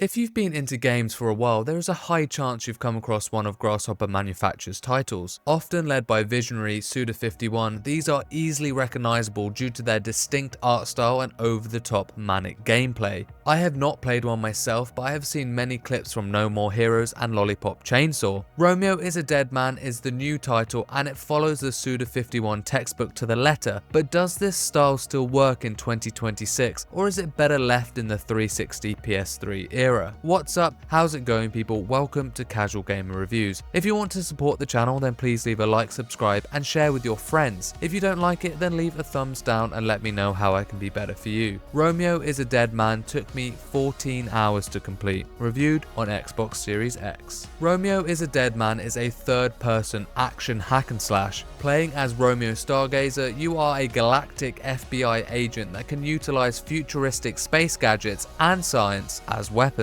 If you've been into games for a while, there is a high chance you've come across one of Grasshopper Manufacture's titles. Often led by visionary Suda51, these are easily recognizable due to their distinct art style and over-the-top manic gameplay. I have not played one myself, but I have seen many clips from No More Heroes and Lollipop Chainsaw. Romeo is a Dead Man is the new title, and it follows the Suda51 textbook to the letter, but does this style still work in 2026, or is it better left in the 360 PS3 era? What's up? How's it going, people? Welcome to Casual Gamer Reviews. If you want to support the channel, then please leave a like, subscribe, and share with your friends. If you don't like it, then leave a thumbs down and let me know how I can be better for you. Romeo is a Dead Man took me 14 hours to complete, reviewed on Xbox Series X. Romeo is a Dead Man is a third-person action hack and slash. Playing as Romeo Stargazer, you are a galactic FBI agent that can utilize futuristic space gadgets and science as weapons.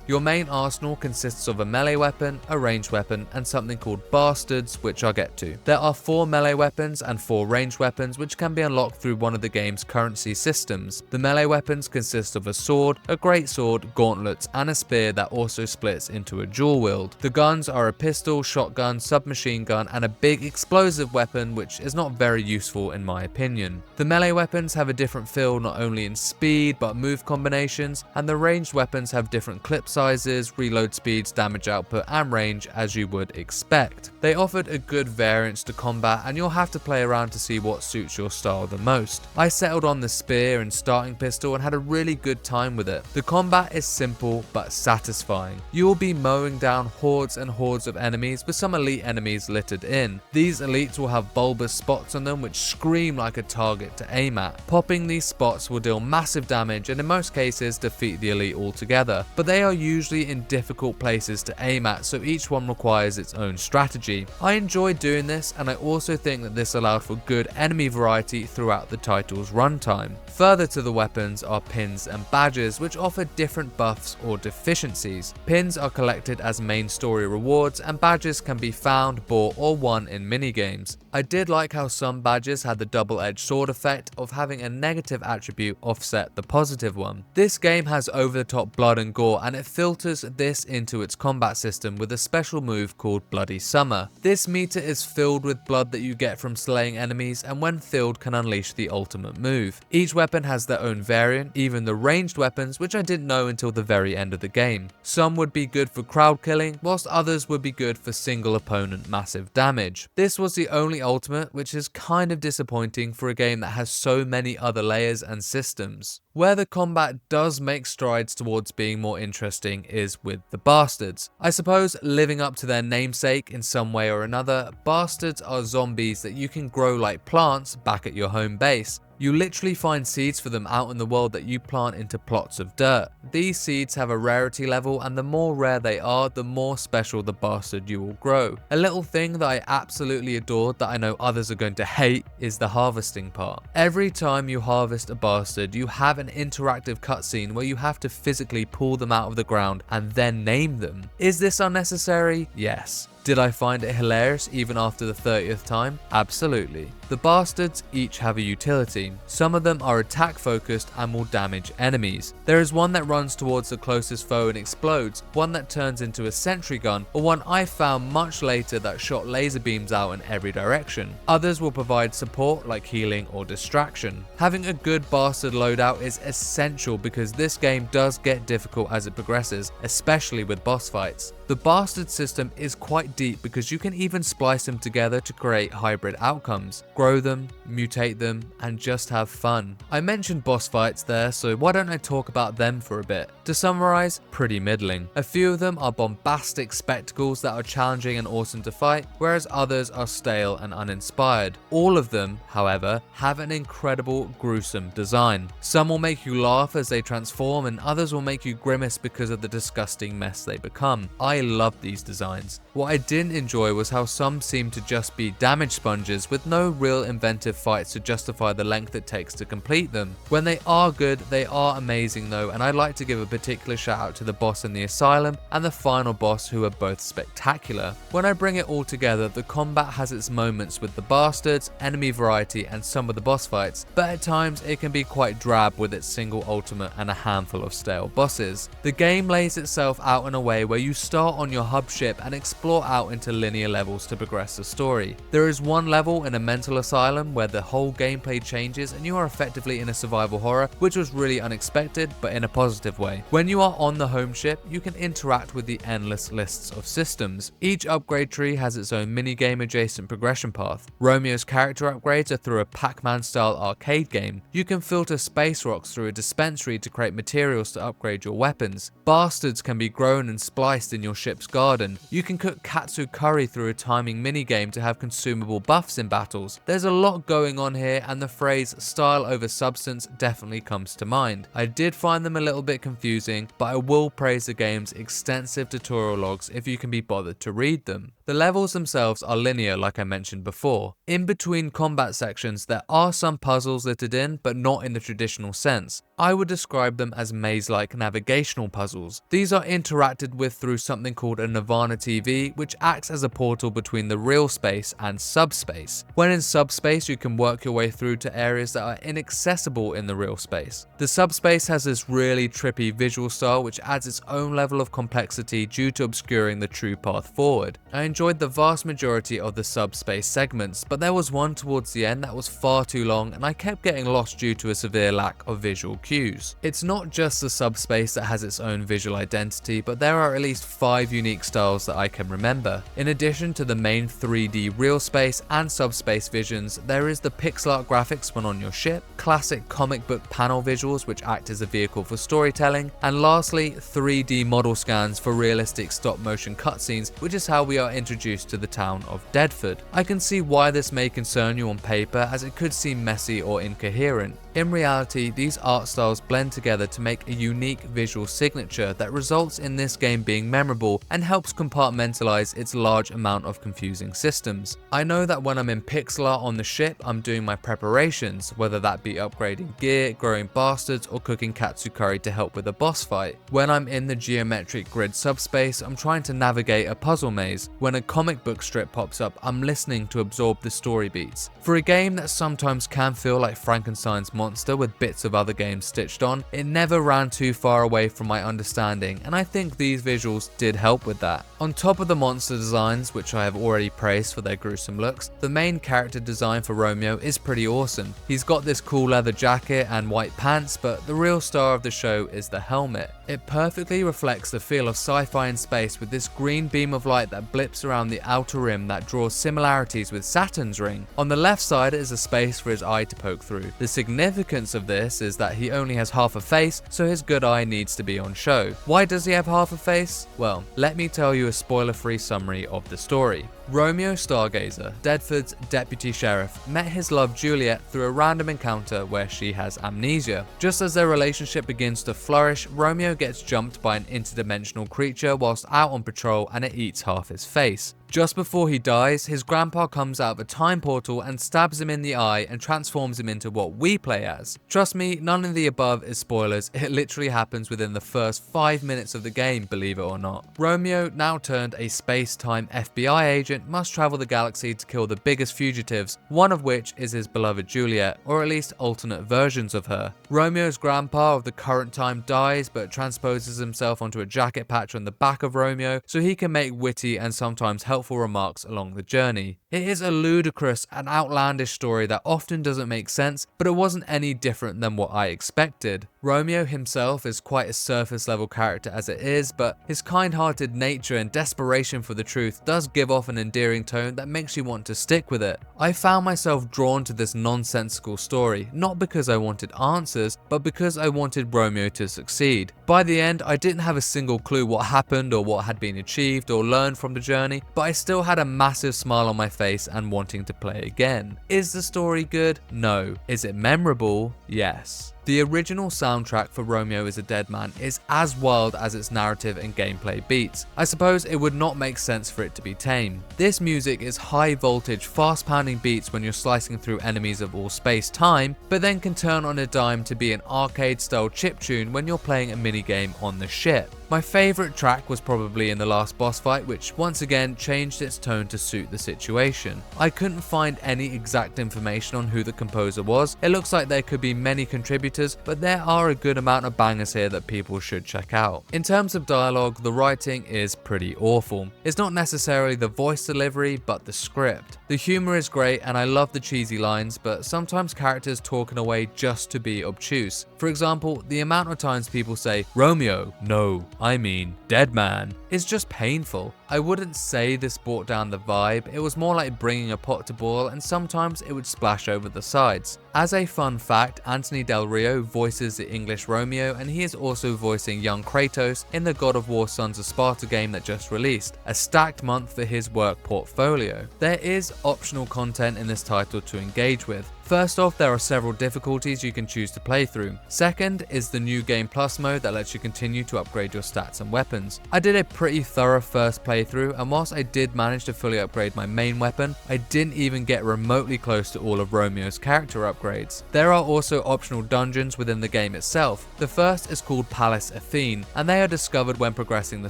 Your main arsenal consists of a melee weapon, a ranged weapon, and something called bastards, which I'll get to. There are 4 melee weapons and 4 ranged weapons, which can be unlocked through one of the game's currency systems. The melee weapons consist of a sword, a great sword, gauntlets, and a spear that also splits into a dual wield. The guns are a pistol, shotgun, submachine gun, and a big explosive weapon, which is not very useful in my opinion. The melee weapons have a different feel not only in speed but move combinations, and the ranged weapons have different clip sizes, reload speeds, damage output, and range as you would expect. They offered a good variance to combat, and you'll have to play around to see what suits your style the most. I settled on the spear and starting pistol and had a really good time with it. The combat is simple but satisfying. You will be mowing down hordes and hordes of enemies, with some elite enemies littered in. These elites will have bulbous spots on them which scream like a target to aim at. Popping these spots will deal massive damage and in most cases defeat the elite altogether, but they are usually in difficult places to aim at, so each one requires its own strategy. I enjoyed doing this, and I also think that this allowed for good enemy variety throughout the title's runtime. Further to the weapons are pins and badges, which offer different buffs or deficiencies. Pins are collected as main story rewards, and badges can be found, bought, or won in minigames. I did like how some badges had the double-edged sword effect of having a negative attribute offset the positive one. This game has over-the-top blood and gore, and it filters this into its combat system with a special move called Bloody Summer. This meter is filled with blood that you get from slaying enemies, and when filled can unleash the ultimate move. Each weapon has their own variant, even the ranged weapons, which I didn't know until the very end of the game. Some would be good for crowd killing, whilst others would be good for single opponent massive damage. This was the only ultimate, which is kind of disappointing for a game that has so many other layers and systems. Where the combat does make strides towards being more interesting is with the bastards. I suppose living up to their namesake in some way or another, bastards are zombies that you can grow like plants back at your home base. You literally find seeds for them out in the world that you plant into plots of dirt. These seeds have a rarity level, and the more rare they are, the more special the bastard you will grow. A little thing that I absolutely adored that I know others are going to hate is the harvesting part. Every time you harvest a bastard, you have an interactive cutscene where you have to physically pull them out of the ground and then name them. Is this unnecessary? Yes. Did I find it hilarious even after the 30th time? Absolutely. The bastards each have a utility. Some of them are attack focused and will damage enemies. There is one that runs towards the closest foe and explodes, one that turns into a sentry gun, or one I found much later that shot laser beams out in every direction. Others will provide support like healing or distraction. Having a good bastard loadout is essential because this game does get difficult as it progresses, especially with boss fights. The bastard system is quite deep because you can even splice them together to create hybrid outcomes, grow them, mutate them, and just have fun. I mentioned boss fights there, so why don't I talk about them for a bit? To summarize, pretty middling. A few of them are bombastic spectacles that are challenging and awesome to fight, whereas others are stale and uninspired. All of them, however, have an incredible gruesome design. Some will make you laugh as they transform, and others will make you grimace because of the disgusting mess they become. I love these designs. What I didn't enjoy was how some seemed to just be damage sponges with no real inventive fights to justify the length it takes to complete them. When they are good, they are amazing though, and I'd like to give a particular shout out to the boss in the asylum and the final boss, who are both spectacular. When I bring it all together, the combat has its moments with the bastards, enemy variety and some of the boss fights, but at times it can be quite drab with its single ultimate and a handful of stale bosses. The game lays itself out in a way where you start on your hub ship and explore out into linear levels to progress the story. There is one level in a mental asylum where the whole gameplay changes and you are effectively in a survival horror, which was really unexpected but in a positive way. When you are on the home ship, you can interact with the endless lists of systems. Each upgrade tree has its own minigame adjacent progression path. Romeo's character upgrades are through a Pac-Man style arcade game. You can filter space rocks through a dispensary to create materials to upgrade your weapons. Bastards can be grown and spliced in your ship's garden. You can cook katsu curry through a timing minigame to have consumable buffs in battles. There's a lot going on here, and the phrase style over substance definitely comes to mind. I did find them a little bit confusing, but I will praise the game's extensive tutorial logs if you can be bothered to read them. The levels themselves are linear, like I mentioned before. In between combat sections, there are some puzzles littered in, but not in the traditional sense. I would describe them as maze-like navigational puzzles. These are interacted with through something called a Nirvana TV, which acts as a portal between the real space and subspace. When in subspace, you can work your way through to areas that are inaccessible in the real space. The subspace has this really trippy visual style which adds its own level of complexity due to obscuring the true path forward. I enjoyed the vast majority of the subspace segments, but there was one towards the end that was far too long and I kept getting lost due to a severe lack of visual cues. It's not just the subspace that has its own visual identity, but there are at least 5 unique styles that I can remember. In addition to the main 3D real space and subspace visions, there is the pixel art graphics when on your ship, classic comic book panel visuals which act as a vehicle for storytelling, and lastly 3D model scans for realistic stop motion cutscenes, which is how we are introduced to the town of Deadford. I can see why this may concern you on paper, as it could seem messy or incoherent. In reality, these art styles blend together to make a unique visual signature that results in this game being memorable and helps compartmentalize its large amount of confusing systems. I know that when I'm in pixel art on the ship, I'm doing my preparations, whether that be upgrading gear, growing bastards, or cooking katsu curry to help with a boss fight. When I'm in the geometric grid subspace, I'm trying to navigate a puzzle maze. When a comic book strip pops up, I'm listening to absorb the story beats. For a game that sometimes can feel like Frankenstein's monster with bits of other games stitched on, it never ran too far away from my understanding, and I think these visuals did help with that. On top of the monster designs, which I have already praised for their gruesome looks, the main character design for Romeo is pretty awesome. He's got this cool leather jacket and white pants, but the real star of the show is the helmet. It perfectly reflects the feel of sci-fi in space with this green beam of light that blips around the outer rim that draws similarities with Saturn's ring. On the left side is a space for his eye to poke through. The significance of this is that he only has half a face, so his good eye needs to be on show. Why does he have half a face? Well, let me tell you a spoiler-free summary of the story. Romeo Stargazer, Deadford's deputy sheriff, met his love Juliet through a random encounter where she has amnesia. Just as their relationship begins to flourish, Romeo gets jumped by an interdimensional creature whilst out on patrol, and it eats half his face. Just before he dies, his grandpa comes out of a time portal and stabs him in the eye and transforms him into what we play as. Trust me, none of the above is spoilers, it literally happens within the first 5 minutes of the game, believe it or not. Romeo, now turned a space-time FBI agent, must travel the galaxy to kill the biggest fugitives, one of which is his beloved Juliet, or at least alternate versions of her. Romeo's grandpa of the current time dies, but transposes himself onto a jacket patch on the back of Romeo so he can make witty and sometimes helpful remarks along the journey. It is a ludicrous and outlandish story that often doesn't make sense, but it wasn't any different than what I expected. Romeo himself is quite a surface level character as it is, but his kind-hearted nature and desperation for the truth does give off an endearing tone that makes you want to stick with it. I found myself drawn to this nonsensical story, not because I wanted answers, but because I wanted Romeo to succeed. By the end, I didn't have a single clue what happened or what had been achieved or learned from the journey, but I still had a massive smile on my face and wanting to play again. Is the story good? No. Is it memorable? Yes. The original soundtrack for Romeo is a Dead Man is as wild as its narrative and gameplay beats. I suppose it would not make sense for it to be tame. This music is high voltage, fast pounding beats when you're slicing through enemies of all space-time, but then can turn on a dime to be an arcade style chiptune when you're playing a minigame on the ship. My favourite track was probably in the last boss fight, which once again changed its tone to suit the situation. I couldn't find any exact information on who the composer was. It looks like there could be many contributors, but there are a good amount of bangers here that people should check out. In terms of dialogue, the writing is pretty awful. It's not necessarily the voice delivery, but the script. The humour is great and I love the cheesy lines, but sometimes characters talk in a way just to be obtuse. For example, the amount of times people say, "Romeo, no, I mean Dead Man," is just painful. I wouldn't say this brought down the vibe, it was more like bringing a pot to boil and sometimes it would splash over the sides. As a fun fact, Anthony Del Rio voices the English Romeo and he is also voicing young Kratos in the God of War Sons of Sparta game that just released, a stacked month for his work portfolio. There is optional content in this title to engage with. First off, there are several difficulties you can choose to play through. Second is the new Game Plus mode that lets you continue to upgrade your stats and weapons. I did a pretty thorough first playthrough, and whilst I did manage to fully upgrade my main weapon, I didn't even get remotely close to all of Romeo's character upgrades. There are also optional dungeons within the game itself. The first is called Palace Athene, and they are discovered when progressing the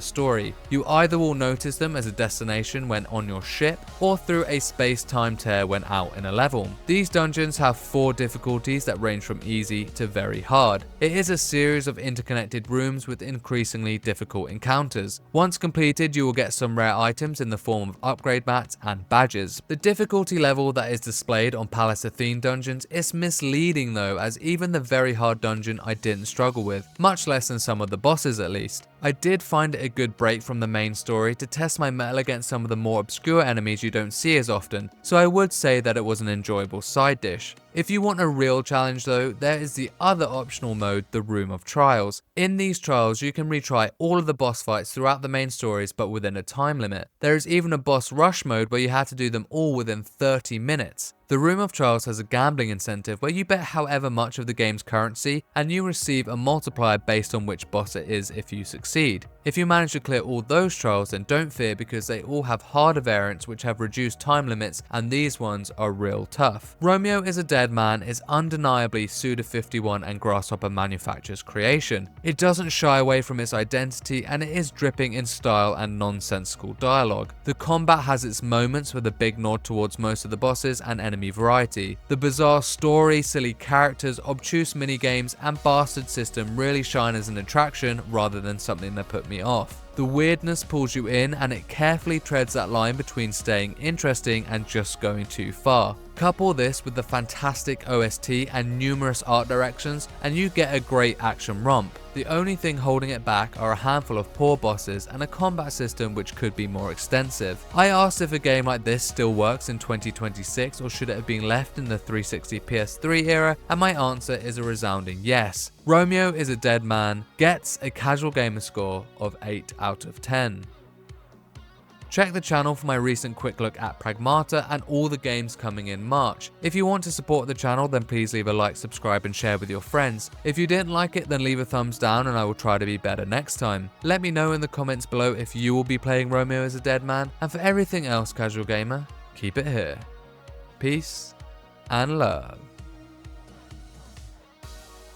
story. You either will notice them as a destination when on your ship, or through a space-time tear when out in a level. These dungeons have 4 difficulties that range from easy to very hard. It is a series of interconnected rooms with increasingly difficult encounters. Once completed, you will get some rare items in the form of upgrade mats and badges. The difficulty level that is displayed on Palace Athene dungeons is misleading though, as even the very hard dungeon I didn't struggle with, much less than some of the bosses at least. I did find it a good break from the main story to test my mettle against some of the more obscure enemies you don't see as often, so I would say that it was an enjoyable side dish. If you want a real challenge though, there is the other optional mode, the Room of Trials. In these trials, you can retry all of the boss fights throughout the main stories but within a time limit. There is even a boss rush mode where you have to do them all within 30 minutes. The Room of Trials has a gambling incentive where you bet however much of the game's currency and you receive a multiplier based on which boss it is if you succeed. If you manage to clear all those trials, then don't fear because they all have harder variants which have reduced time limits, and these ones are real tough. Romeo is a Dead Man is undeniably Suda 51 and Grasshopper Manufacture's creation. It doesn't shy away from its identity and it is dripping in style and nonsensical dialogue. The combat has its moments with a big nod towards most of the bosses and enemy variety. The bizarre story, silly characters, obtuse minigames and bastard system really shine as an attraction rather than something that put me off. The weirdness pulls you in and it carefully treads that line between staying interesting and just going too far. Couple this with the fantastic OST and numerous art directions and you get a great action romp. The only thing holding it back are a handful of poor bosses and a combat system which could be more extensive. I asked if a game like this still works in 2026 or should it have been left in the 360 PS3 era, and my answer is a resounding yes. Romeo is a Dead Man gets a casual gamer score of 8 out of 10. Check the channel for my recent quick look at Pragmata and all the games coming in March. If you want to support the channel, then please leave a like, subscribe and share with your friends. If you didn't like it, then leave a thumbs down and I will try to be better next time. Let me know in the comments below if you will be playing Romeo as a Dead Man, and for everything else, casual gamer, keep it here. Peace and love.